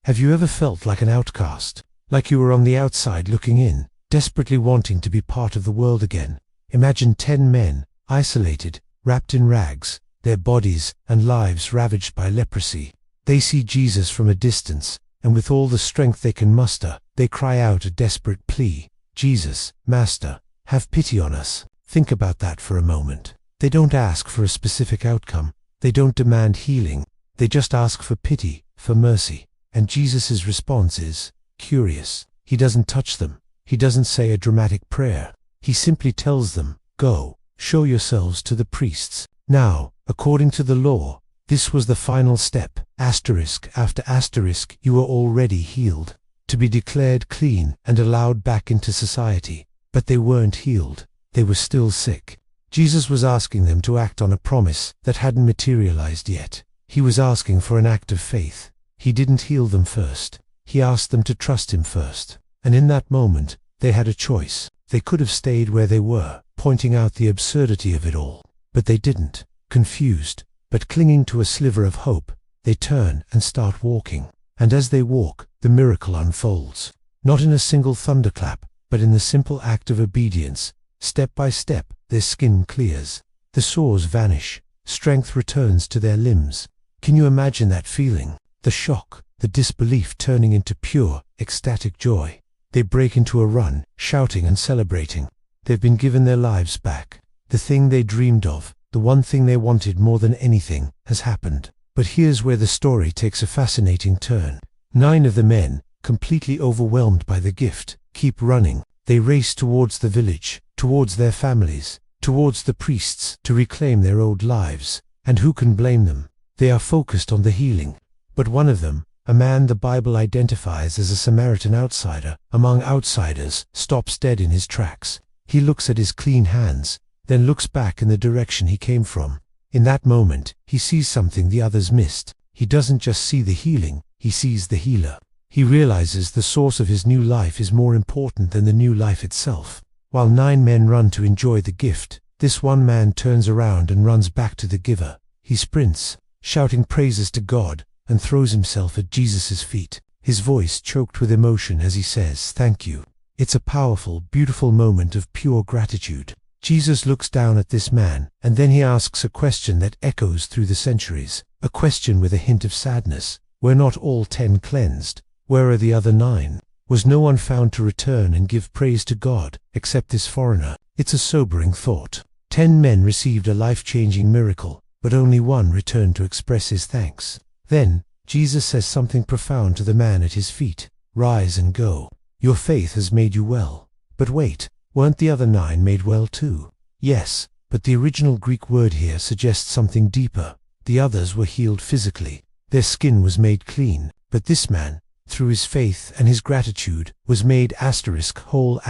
Have you ever felt like an outcast? Like you were on the outside looking in, desperately wanting to be part of the world again? Imagine 10 men, isolated, wrapped in rags, their bodies and lives ravaged by leprosy. They see Jesus from a distance, and with all the strength they can muster, they cry out a desperate plea. Jesus, Master, have pity on us. Think about that for a moment. They don't ask for a specific outcome. They don't demand healing. They just ask for pity, for mercy. And Jesus' response is curious. He doesn't touch them. He doesn't say a dramatic prayer. He simply tells them, "Go, show yourselves to the priests." Now, according to the law, this was the final step. Asterisk after asterisk, you were already healed, to be declared clean and allowed back into society. But they weren't healed. They were still sick. Jesus was asking them to act on a promise that hadn't materialized yet. He was asking for an act of faith. He didn't heal them first. He asked them to trust him first. And in that moment, they had a choice. They could have stayed where they were, pointing out the absurdity of it all. But they didn't. Confused, but clinging to a sliver of hope, they turn and start walking. And as they walk, the miracle unfolds. Not in a single thunderclap, but in the simple act of obedience. Step by step, their skin clears. The sores vanish. Strength returns to their limbs. Can you imagine that feeling? The shock, the disbelief turning into pure, ecstatic joy. They break into a run, shouting and celebrating. They've been given their lives back. The thing they dreamed of, the one thing they wanted more than anything, has happened. But here's where the story takes a fascinating turn. 9 of the men, completely overwhelmed by the gift, keep running. They race towards the village, towards their families, towards the priests, to reclaim their old lives. And who can blame them? They are focused on the healing. But one of them, a man the Bible identifies as a Samaritan outsider, among outsiders, stops dead in his tracks. He looks at his clean hands, then looks back in the direction he came from. In that moment, he sees something the others missed. He doesn't just see the healing, he sees the healer. He realizes the source of his new life is more important than the new life itself. While 9 men run to enjoy the gift, this one man turns around and runs back to the giver. He sprints, shouting praises to God, and throws himself at Jesus' feet, his voice choked with emotion as he says, "Thank you." It's a powerful, beautiful moment of pure gratitude. Jesus looks down at this man, and then he asks a question that echoes through the centuries, a question with a hint of sadness. Were not all 10 cleansed? Where are the other 9? Was no one found to return and give praise to God, except this foreigner? It's a sobering thought. 10 men received a life-changing miracle, but only one returned to express his thanks. Then, Jesus says something profound to the man at his feet. "Rise and go. Your faith has made you well." But wait, weren't the other 9 made well too? Yes, but the original Greek word here suggests something deeper. The others were healed physically. Their skin was made clean. But this man, through his faith and his gratitude, was made whole.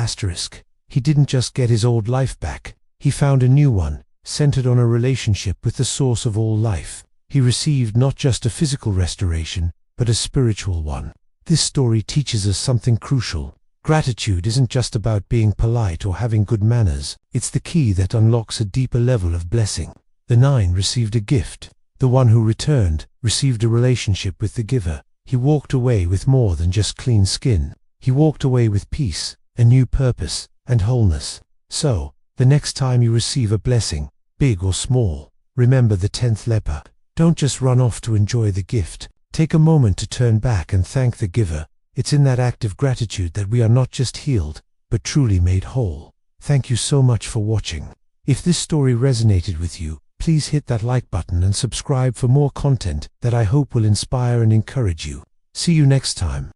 He didn't just get his old life back. He found a new one, centered on a relationship with the source of all life. He received not just a physical restoration, but a spiritual one. This story teaches us something crucial. Gratitude isn't just about being polite or having good manners. It's the key that unlocks a deeper level of blessing. The 9 received a gift. The one who returned received a relationship with the giver. He walked away with more than just clean skin. He walked away with peace, a new purpose, and wholeness. So, the next time you receive a blessing, big or small, remember the 10th leper. Don't just run off to enjoy the gift. Take a moment to turn back and thank the giver. It's in that act of gratitude that we are not just healed, but truly made whole. Thank you so much for watching. If this story resonated with you, please hit that like button and subscribe for more content that I hope will inspire and encourage you. See you next time.